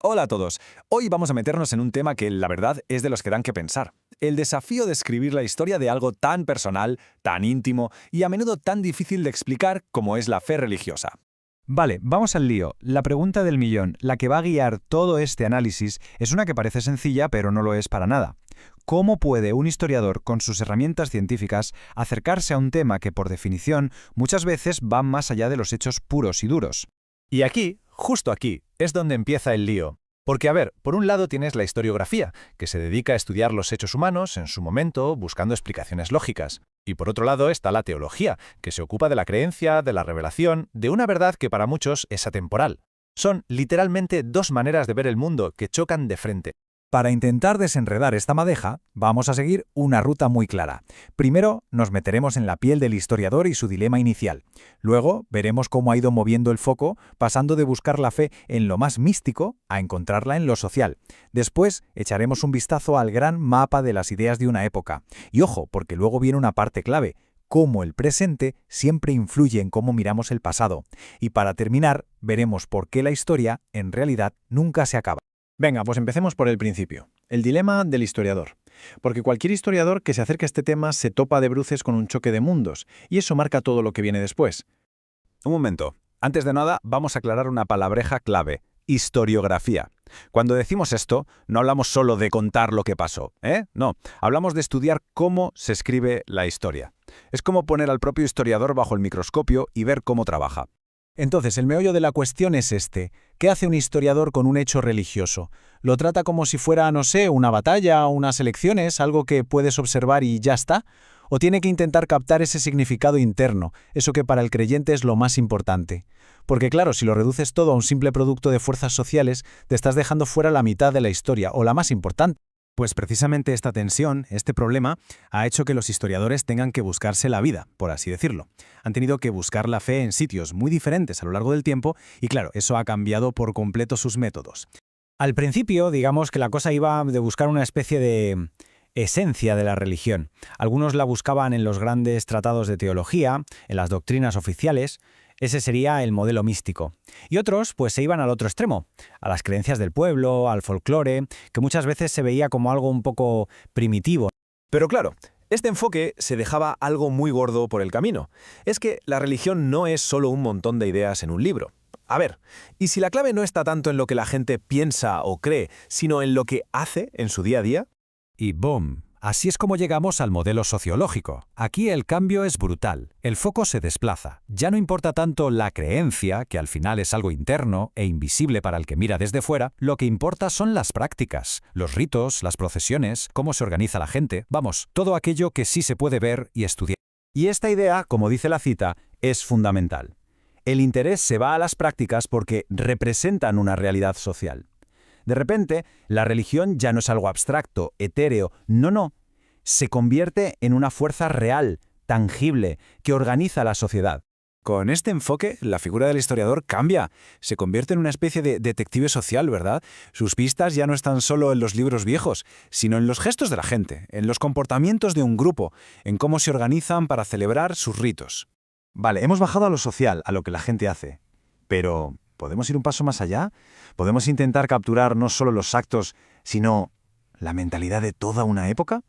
Hola a todos. Hoy vamos a meternos en un tema que, la verdad, es de los que dan que pensar. El desafío de escribir la historia de algo tan personal, tan íntimo y a menudo tan difícil de explicar como es la fe religiosa. Vale, vamos al lío. La pregunta del millón, la que va a guiar todo este análisis, es una que parece sencilla, pero no lo es para nada. ¿Cómo puede un historiador, con sus herramientas científicas, acercarse a un tema que, por definición, muchas veces va más allá de los hechos puros y duros? Y aquí, justo aquí, es donde empieza el lío. Porque, a ver, por un lado tienes la historiografía, que se dedica a estudiar los hechos humanos en su momento, buscando explicaciones lógicas. Y por otro lado está la teología, que se ocupa de la creencia, de la revelación, de una verdad que para muchos es atemporal. Son literalmente dos maneras de ver el mundo que chocan de frente. Para intentar desenredar esta madeja, vamos a seguir una ruta muy clara. Primero, nos meteremos en la piel del historiador y su dilema inicial. Luego, veremos cómo ha ido moviendo el foco, pasando de buscar la fe en lo más místico a encontrarla en lo social. Después, echaremos un vistazo al gran mapa de las ideas de una época. Y ojo, porque luego viene una parte clave: cómo el presente siempre influye en cómo miramos el pasado. Y para terminar, veremos por qué la historia, en realidad, nunca se acaba. Venga, pues empecemos por el principio. El dilema del historiador. Porque cualquier historiador que se acerque a este tema se topa de bruces con un choque de mundos, y eso marca todo lo que viene después. Un momento. Antes de nada, vamos a aclarar una palabreja clave: historiografía. Cuando decimos esto, no hablamos solo de contar lo que pasó, ¿eh? No, hablamos de estudiar cómo se escribe la historia. Es como poner al propio historiador bajo el microscopio y ver cómo trabaja. Entonces, el meollo de la cuestión es este. ¿Qué hace un historiador con un hecho religioso? ¿Lo trata como si fuera, no sé, una batalla, unas elecciones, algo que puedes observar y ya está? ¿O tiene que intentar captar ese significado interno, eso que para el creyente es lo más importante? Porque claro, si lo reduces todo a un simple producto de fuerzas sociales, te estás dejando fuera la mitad de la historia, o la más importante. Pues precisamente esta tensión, este problema, ha hecho que los historiadores tengan que buscarse la vida, por así decirlo. Han tenido que buscar la fe en sitios muy diferentes a lo largo del tiempo y claro, eso ha cambiado por completo sus métodos. Al principio, digamos que la cosa iba de buscar una especie de esencia de la religión. Algunos la buscaban en los grandes tratados de teología, en las doctrinas oficiales. Ese sería el modelo místico. Y otros, pues se iban al otro extremo, a las creencias del pueblo, al folclore, que muchas veces se veía como algo un poco primitivo. Pero claro, este enfoque se dejaba algo muy gordo por el camino. Es que la religión no es solo un montón de ideas en un libro. A ver, ¿y si la clave no está tanto en lo que la gente piensa o cree, sino en lo que hace en su día a día? Y ¡boom! Así es como llegamos al modelo sociológico. Aquí el cambio es brutal. El foco se desplaza. Ya no importa tanto la creencia, que al final es algo interno e invisible para el que mira desde fuera, lo que importa son las prácticas, los ritos, las procesiones, cómo se organiza la gente, vamos, todo aquello que sí se puede ver y estudiar. Y esta idea, como dice la cita, es fundamental. El interés se va a las prácticas porque representan una realidad social. De repente, la religión ya no es algo abstracto, etéreo, no. Se convierte en una fuerza real, tangible, que organiza la sociedad. Con este enfoque, la figura del historiador cambia. Se convierte en una especie de detective social, ¿verdad? Sus pistas ya no están solo en los libros viejos, sino en los gestos de la gente, en los comportamientos de un grupo, en cómo se organizan para celebrar sus ritos. Vale, hemos bajado a lo social, a lo que la gente hace. Pero ¿podemos ir un paso más allá? ¿Podemos intentar capturar no solo los actos, sino la mentalidad de toda una época?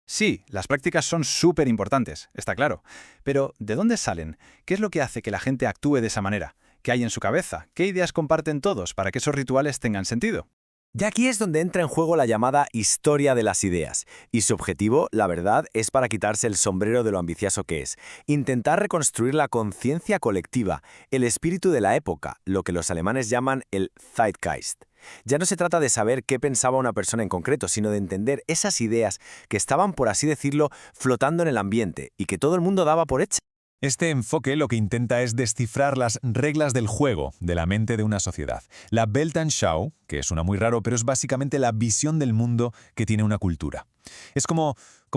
Sí, las prácticas son súper importantes, está claro. Pero, ¿de dónde salen? ¿Qué es lo que hace que la gente actúe de esa manera? ¿Qué hay en su cabeza? ¿Qué ideas comparten todos para que esos rituales tengan sentido? Y aquí es donde entra en juego la llamada historia de las ideas. Y su objetivo, la verdad, es para quitarse el sombrero de lo ambicioso que es. Intentar reconstruir la conciencia colectiva, el espíritu de la época, lo que los alemanes llaman el Zeitgeist. Ya no se trata de saber qué pensaba una persona en concreto, sino de entender esas ideas que estaban, por así decirlo, flotando en el ambiente y que todo el mundo daba por hechas. Este enfoque lo que intenta es descifrar las reglas del juego de la mente de una sociedad. La Weltanschauung, que suena muy raro, pero es básicamente la visión del mundo que tiene una cultura. Es como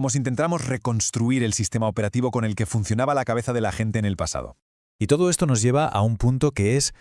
si intentáramos reconstruir el sistema operativo con el que funcionaba la cabeza de la gente en el pasado. Y todo esto nos lleva a un punto que es,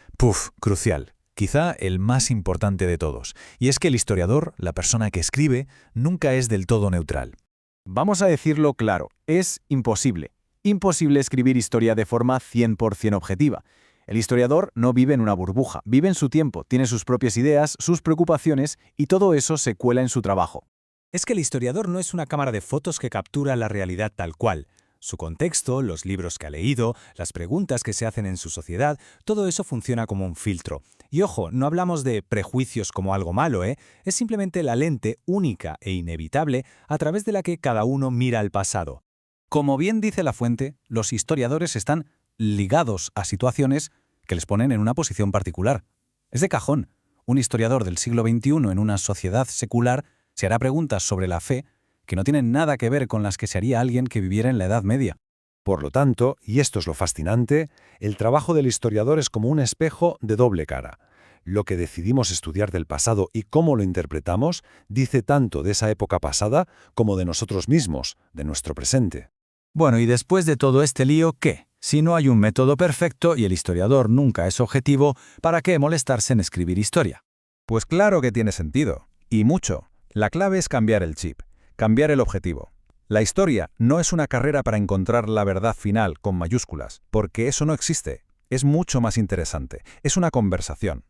crucial. Quizá el más importante de todos. Y es que el historiador, la persona que escribe, nunca es del todo neutral. Vamos a decirlo claro, es imposible. Imposible escribir historia de forma 100% objetiva. El historiador no vive en una burbuja, vive en su tiempo, tiene sus propias ideas, sus preocupaciones y todo eso se cuela en su trabajo. Es que el historiador no es una cámara de fotos que captura la realidad tal cual. Su contexto, los libros que ha leído, las preguntas que se hacen en su sociedad, todo eso funciona como un filtro. Y ojo, no hablamos de prejuicios como algo malo, ¿eh? Es simplemente la lente única e inevitable a través de la que cada uno mira al pasado. Como bien dice la fuente, los historiadores están ligados a situaciones que les ponen en una posición particular. Es de cajón. Un historiador del siglo XXI en una sociedad secular se hará preguntas sobre la fe que no tienen nada que ver con las que se haría alguien que viviera en la Edad Media. Por lo tanto, y esto es lo fascinante, el trabajo del historiador es como un espejo de doble cara. Lo que decidimos estudiar del pasado y cómo lo interpretamos dice tanto de esa época pasada como de nosotros mismos, de nuestro presente. Bueno, y después de todo este lío, ¿qué? Si no hay un método perfecto y el historiador nunca es objetivo, ¿para qué molestarse en escribir historia? Pues claro que tiene sentido. Y mucho. La clave es cambiar el chip, cambiar el objetivo. La historia no es una carrera para encontrar la verdad final con mayúsculas, porque eso no existe. Es mucho más interesante. Es una conversación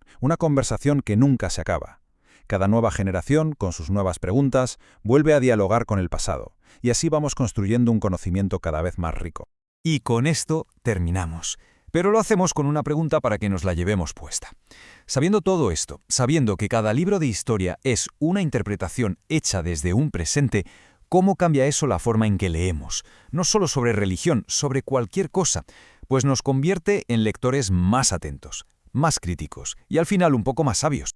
que nunca se acaba. Cada nueva generación, con sus nuevas preguntas, vuelve a dialogar con el pasado, y así vamos construyendo un conocimiento cada vez más rico. Y con esto terminamos. Pero lo hacemos con una pregunta para que nos la llevemos puesta. Sabiendo todo esto, sabiendo que cada libro de historia es una interpretación hecha desde un presente, ¿cómo cambia eso la forma en que leemos? No solo sobre religión, sobre cualquier cosa, pues nos convierte en lectores más atentos, más críticos y al final un poco más sabios.